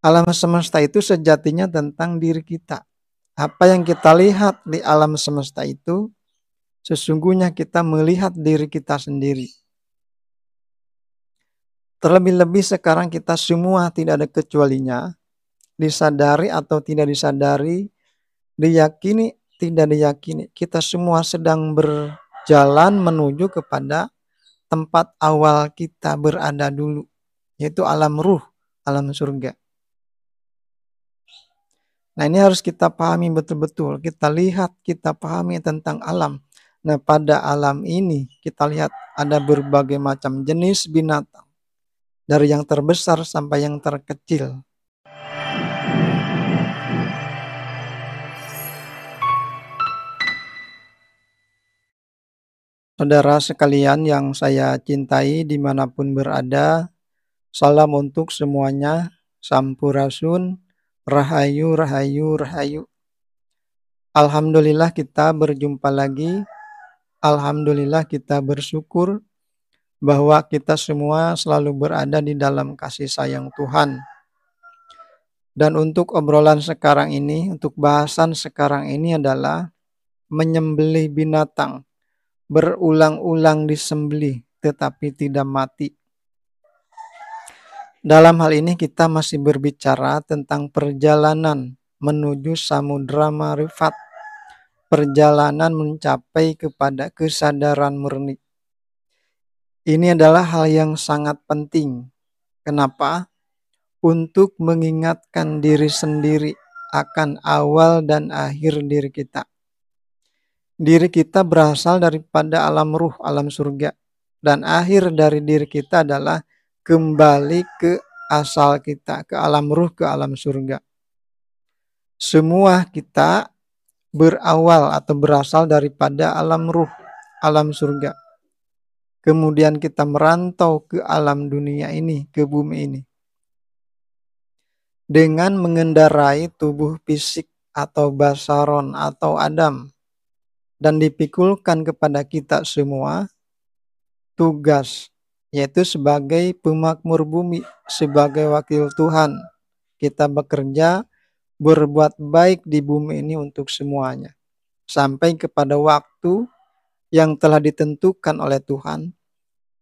Alam semesta itu sejatinya tentang diri kita. Apa yang kita lihat di alam semesta itu, sesungguhnya kita melihat diri kita sendiri. Terlebih-lebih sekarang kita semua tidak ada kecualinya, disadari atau tidak disadari, diyakini tidak diyakini, kita semua sedang berjalan menuju kepada tempat awal kita berada dulu, yaitu alam ruh, alam surga. Nah, ini harus kita pahami betul-betul, kita lihat, kita pahami tentang alam. Nah, pada alam ini kita lihat ada berbagai macam jenis binatang, dari yang terbesar sampai yang terkecil. Saudara sekalian yang saya cintai dimanapun berada, salam untuk semuanya, sampurasun, rahayu, rahayu, rahayu. Alhamdulillah kita berjumpa lagi, alhamdulillah kita bersyukur bahwa kita semua selalu berada di dalam kasih sayang Tuhan. Dan untuk obrolan sekarang ini, untuk bahasan sekarang ini adalah menyembelih binatang, berulang-ulang disembelih tetapi tidak mati. Dalam hal ini kita masih berbicara tentang perjalanan menuju samudra marifat, perjalanan mencapai kepada kesadaran murni. Ini adalah hal yang sangat penting. Kenapa? Untuk mengingatkan diri sendiri akan awal dan akhir diri kita. Diri kita berasal daripada alam ruh, alam surga. Dan akhir dari diri kita adalah kembali ke asal kita, ke alam ruh, ke alam surga. Semua kita berawal atau berasal daripada alam ruh, alam surga. Kemudian kita merantau ke alam dunia ini, ke bumi ini. Dengan mengendarai tubuh fisik atau basaron atau Adam. Dan dipikulkan kepada kita semua tugas, yaitu sebagai pemakmur bumi, sebagai wakil Tuhan. Kita bekerja, berbuat baik di bumi ini untuk semuanya. Sampai kepada waktu yang telah ditentukan oleh Tuhan.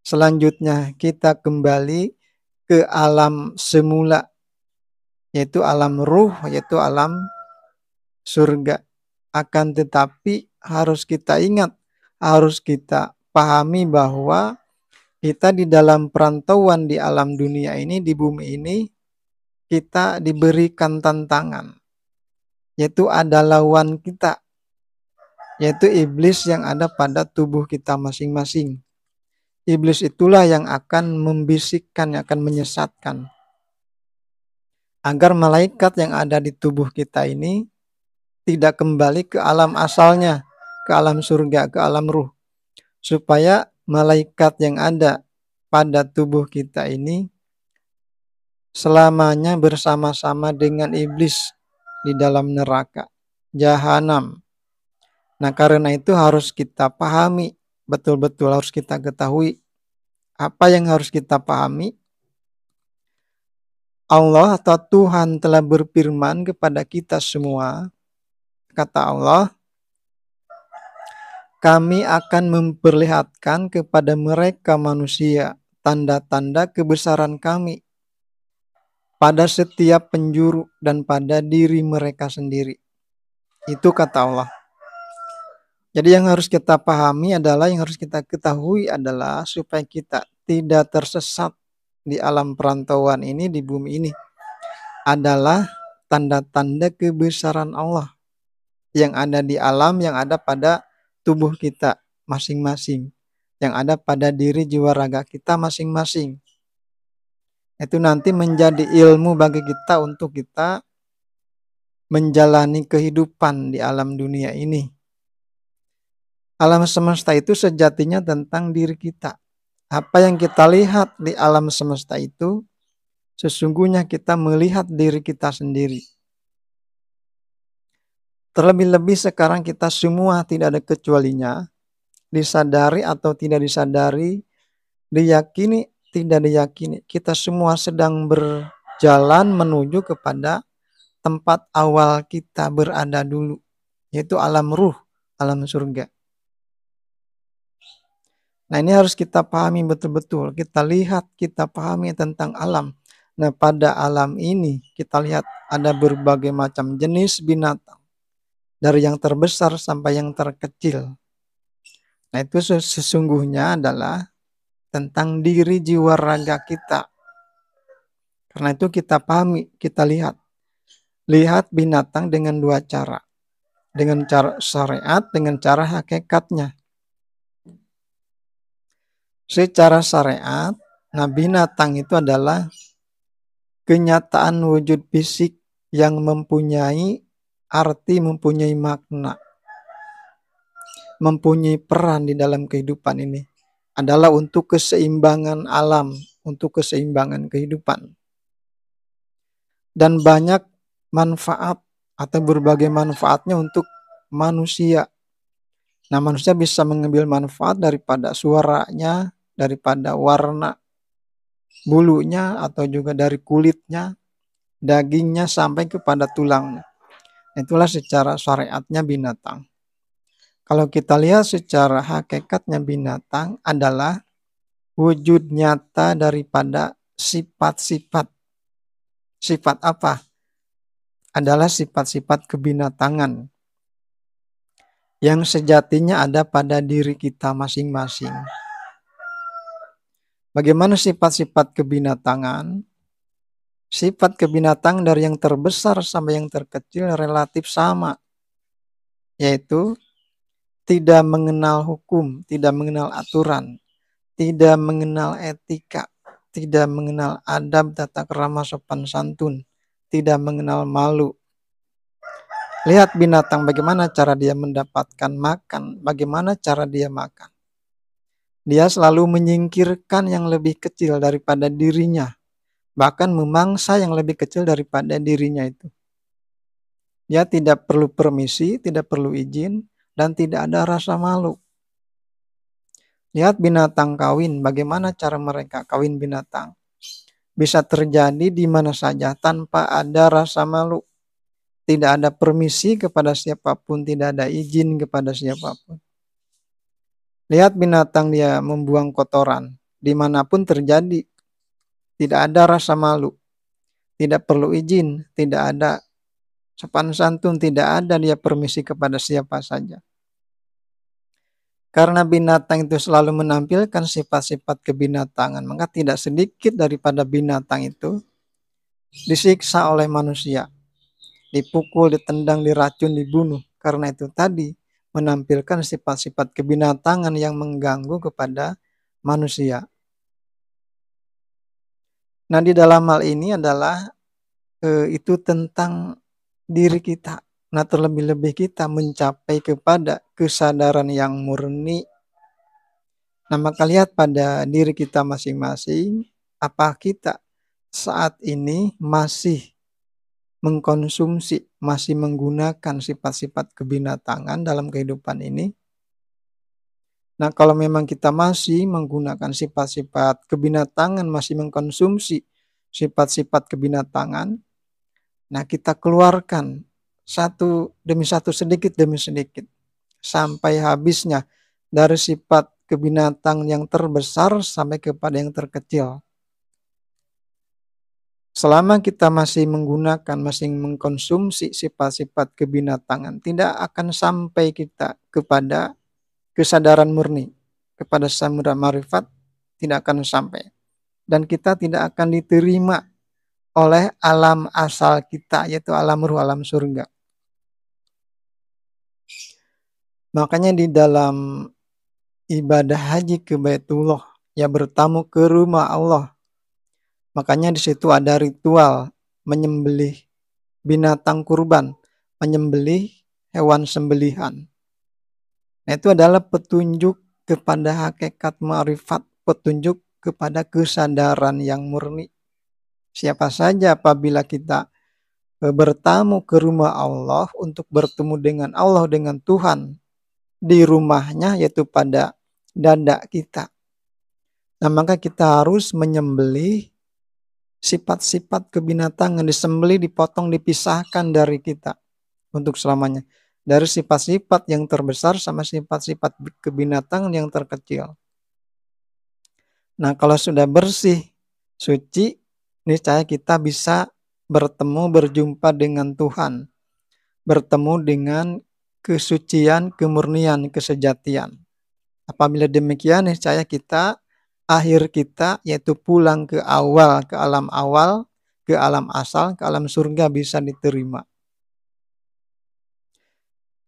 Selanjutnya kita kembali ke alam semula, yaitu alam ruh, yaitu alam surga. Akan tetapi harus kita ingat, harus kita pahami bahwa kita di dalam perantauan di alam dunia ini, di bumi ini, kita diberikan tantangan, yaitu ada lawan kita, yaitu iblis yang ada pada tubuh kita masing-masing. Iblis itulah yang akan membisikkan, yang akan menyesatkan. Agar malaikat yang ada di tubuh kita ini tidak kembali ke alam asalnya, ke alam surga, ke alam ruh. Supaya malaikat yang ada pada tubuh kita ini selamanya bersama-sama dengan iblis di dalam neraka, jahanam. Nah, karena itu harus kita pahami, betul-betul harus kita ketahui. Apa yang harus kita pahami? Allah atau Tuhan telah berfirman kepada kita semua. Kata Allah, kami akan memperlihatkan kepada mereka manusia tanda-tanda kebesaran kami pada setiap penjuru dan pada diri mereka sendiri. Itu kata Allah. Jadi yang harus kita pahami adalah, yang harus kita ketahui adalah supaya kita tidak tersesat di alam perantauan ini, di bumi ini, adalah tanda-tanda kebesaran Allah yang ada di alam, yang ada pada tubuh kita masing-masing, yang ada pada diri jiwa raga kita masing-masing. Itu nanti menjadi ilmu bagi kita untuk kita menjalani kehidupan di alam dunia ini. Alam semesta itu sejatinya tentang diri kita. Apa yang kita lihat di alam semesta itu, sesungguhnya kita melihat diri kita sendiri. Terlebih-lebih sekarang kita semua tidak ada kecualinya, disadari atau tidak disadari, diyakini tidak diyakini, kita semua sedang jalan menuju kepada tempat awal kita berada dulu, yaitu alam ruh, alam surga. Nah, ini harus kita pahami betul-betul. Kita lihat, kita pahami tentang alam. Nah, pada alam ini kita lihat ada berbagai macam jenis binatang. Dari yang terbesar sampai yang terkecil. Nah, itu sesungguhnya adalah tentang diri jiwa raga kita. Karena itu kita pahami, kita lihat. Lihat binatang dengan dua cara. Dengan cara syariat, dengan cara hakikatnya. Secara syariat, nah binatang itu adalah kenyataan wujud fisik yang mempunyai arti, mempunyai makna, mempunyai peran di dalam kehidupan ini. Adalah untuk keseimbangan alam, untuk keseimbangan kehidupan. Dan banyak manfaat atau berbagai manfaatnya untuk manusia. Nah, manusia bisa mengambil manfaat daripada suaranya, daripada warna bulunya, atau juga dari kulitnya, dagingnya, sampai kepada tulangnya. Itulah secara syariatnya binatang. Kalau kita lihat secara hakikatnya binatang adalah wujud nyata daripada sifat-sifat. Sifat apa? Adalah sifat-sifat kebinatangan yang sejatinya ada pada diri kita masing-masing. Bagaimana sifat-sifat kebinatangan? Sifat kebinatangan dari yang terbesar sampai yang terkecil relatif sama, yaitu tidak mengenal hukum, tidak mengenal aturan, tidak mengenal etika, tidak mengenal adab, tata krama, sopan santun, tidak mengenal malu. Lihat binatang, bagaimana cara dia mendapatkan makan, bagaimana cara dia makan. Dia selalu menyingkirkan yang lebih kecil daripada dirinya, bahkan memangsa yang lebih kecil daripada dirinya itu. Dia tidak perlu permisi, tidak perlu izin, dan tidak ada rasa malu. Lihat binatang kawin, bagaimana cara mereka kawin binatang. Bisa terjadi di mana saja tanpa ada rasa malu. Tidak ada permisi kepada siapapun, tidak ada izin kepada siapapun. Lihat binatang dia membuang kotoran, dimanapun terjadi. Tidak ada rasa malu, tidak perlu izin, tidak ada sopan santun, tidak ada dia permisi kepada siapa saja. Karena binatang itu selalu menampilkan sifat-sifat kebinatangan, maka tidak sedikit daripada binatang itu disiksa oleh manusia. Dipukul, ditendang, diracun, dibunuh. Karena itu tadi menampilkan sifat-sifat kebinatangan yang mengganggu kepada manusia. Nah, di dalam hal ini adalah itu tentang diri kita. Nah, terlebih-lebih kita mencapai kepada kesadaran yang murni. Nah, maka lihat pada diri kita masing-masing, apa kita saat ini masih mengkonsumsi, masih menggunakan sifat-sifat kebinatangan dalam kehidupan ini. Nah, kalau memang kita masih menggunakan sifat-sifat kebinatangan, masih mengkonsumsi sifat-sifat kebinatangan, nah kita keluarkan satu demi satu, sedikit demi sedikit, sampai habisnya dari sifat kebinatang yang terbesar sampai kepada yang terkecil. Selama kita masih menggunakan, masih mengkonsumsi sifat-sifat kebinatangan, tidak akan sampai kita kepada kesadaran murni, kepada samudra marifat, tidak akan sampai. Dan kita tidak akan diterima oleh alam asal kita, yaitu alam ruh, alam surga. Makanya di dalam ibadah haji ke Baitullah, ya bertamu ke rumah Allah, makanya di situ ada ritual menyembelih binatang kurban, menyembelih hewan sembelihan. Nah, itu adalah petunjuk kepada hakikat ma'rifat, petunjuk kepada kesadaran yang murni. Siapa saja apabila kita bertamu ke rumah Allah untuk bertemu dengan Allah, dengan Tuhan di rumahnya, yaitu pada dada kita. Nah, maka kita harus menyembelih sifat-sifat kebinatangan, disembelih, dipotong, dipisahkan dari kita untuk selamanya. Dari sifat-sifat yang terbesar sama sifat-sifat kebinatangan yang terkecil. Nah, kalau sudah bersih, suci, niscaya kita bisa bertemu, berjumpa dengan Tuhan. Bertemu dengan kesucian, kemurnian, kesejatian. Apabila demikian, niscaya kita, akhir kita, yaitu pulang ke awal, ke alam asal, ke alam surga bisa diterima.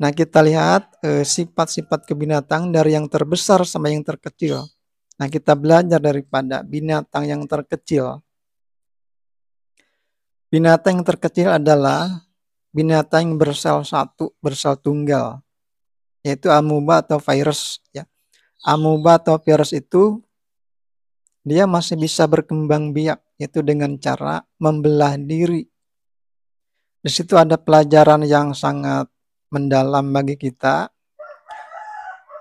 Nah, kita lihat sifat-sifat kebinatang dari yang terbesar sama yang terkecil. Nah, kita belajar daripada binatang yang terkecil. Binatang yang terkecil adalah binatang yang bersel satu, bersel tunggal, yaitu amuba atau virus. Ya. Amuba atau virus itu dia masih bisa berkembang biak, yaitu dengan cara membelah diri. Di situ ada pelajaran yang sangat mendalam bagi kita.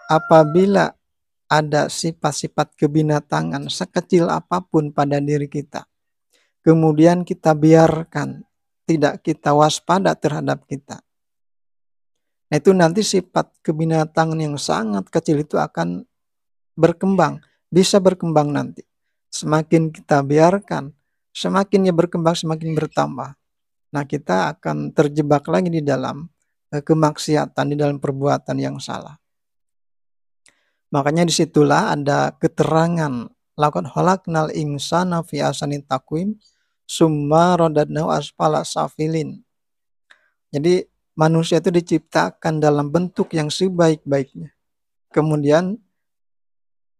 Apabila ada sifat-sifat kebinatangan sekecil apapun pada diri kita, kemudian kita biarkan, tidak kita waspada terhadap kita. Nah, itu nanti sifat kebinatangan yang sangat kecil itu akan berkembang, bisa berkembang nanti. Semakin kita biarkan, semakin ia berkembang, semakin bertambah. Nah, kita akan terjebak lagi di dalam kemaksiatan, di dalam perbuatan yang salah. Makanya disitulah ada keterangan laqad khalaqnal insana fi ahsani taqwim summa radadnahu asfala safilin. Jadi manusia itu diciptakan dalam bentuk yang sebaik-baiknya. Kemudian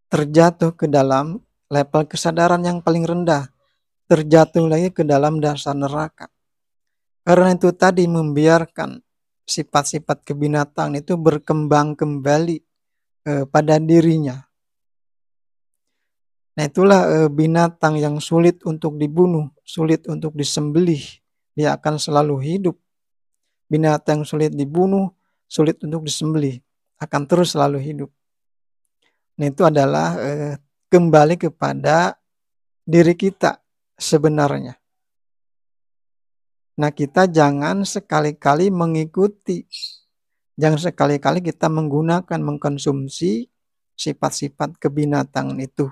terjatuh ke dalam level kesadaran yang paling rendah, terjatuh lagi ke dalam dasar neraka. Karena itu tadi membiarkan sifat-sifat kebinatangan itu berkembang kembali pada dirinya. Nah, itulah binatang yang sulit untuk dibunuh, sulit untuk disembelih. Dia akan selalu hidup. Binatang yang sulit dibunuh, sulit untuk disembelih, akan terus selalu hidup. Nah, itu adalah kembali kepada diri kita sebenarnya. Nah, kita jangan sekali-kali mengikuti, jangan sekali-kali kita menggunakan, mengkonsumsi sifat-sifat kebinatangan itu.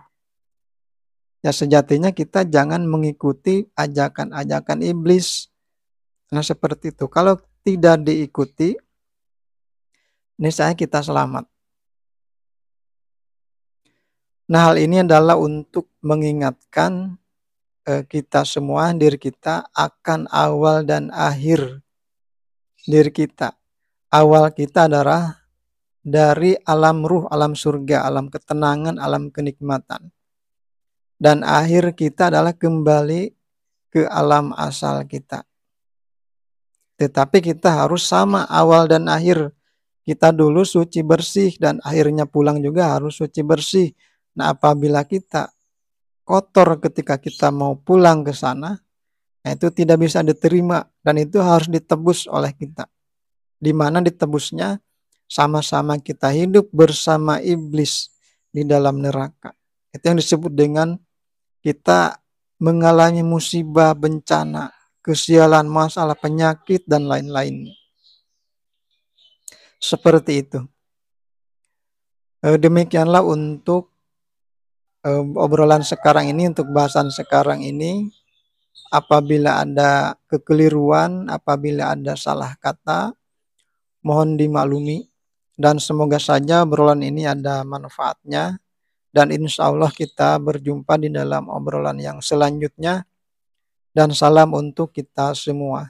Ya, sejatinya kita jangan mengikuti ajakan-ajakan iblis. Nah, seperti itu. Kalau tidak diikuti, niscaya kita selamat. Nah, hal ini adalah untuk mengingatkan kita semua, diri kita akan awal dan akhir diri kita. Awal kita adalah dari alam ruh, alam surga, alam ketenangan, alam kenikmatan. Dan akhir kita adalah kembali ke alam asal kita. Tetapi kita harus sama awal dan akhir. Kita dulu suci bersih dan akhirnya pulang juga harus suci bersih. Nah, apabila kita kotor ketika kita mau pulang ke sana, nah itu tidak bisa diterima dan itu harus ditebus oleh kita. Di mana ditebusnya? Sama-sama kita hidup bersama iblis di dalam neraka. Itu yang disebut dengan kita mengalami musibah, bencana, kesialan, masalah, penyakit, dan lain-lainnya. Seperti itu. Demikianlah untuk obrolan sekarang ini, untuk bahasan sekarang ini. Apabila ada kekeliruan, apabila ada salah kata, mohon dimaklumi. Dan semoga saja obrolan ini ada manfaatnya. Dan insya Allah kita berjumpa di dalam obrolan yang selanjutnya. Dan salam untuk kita semua.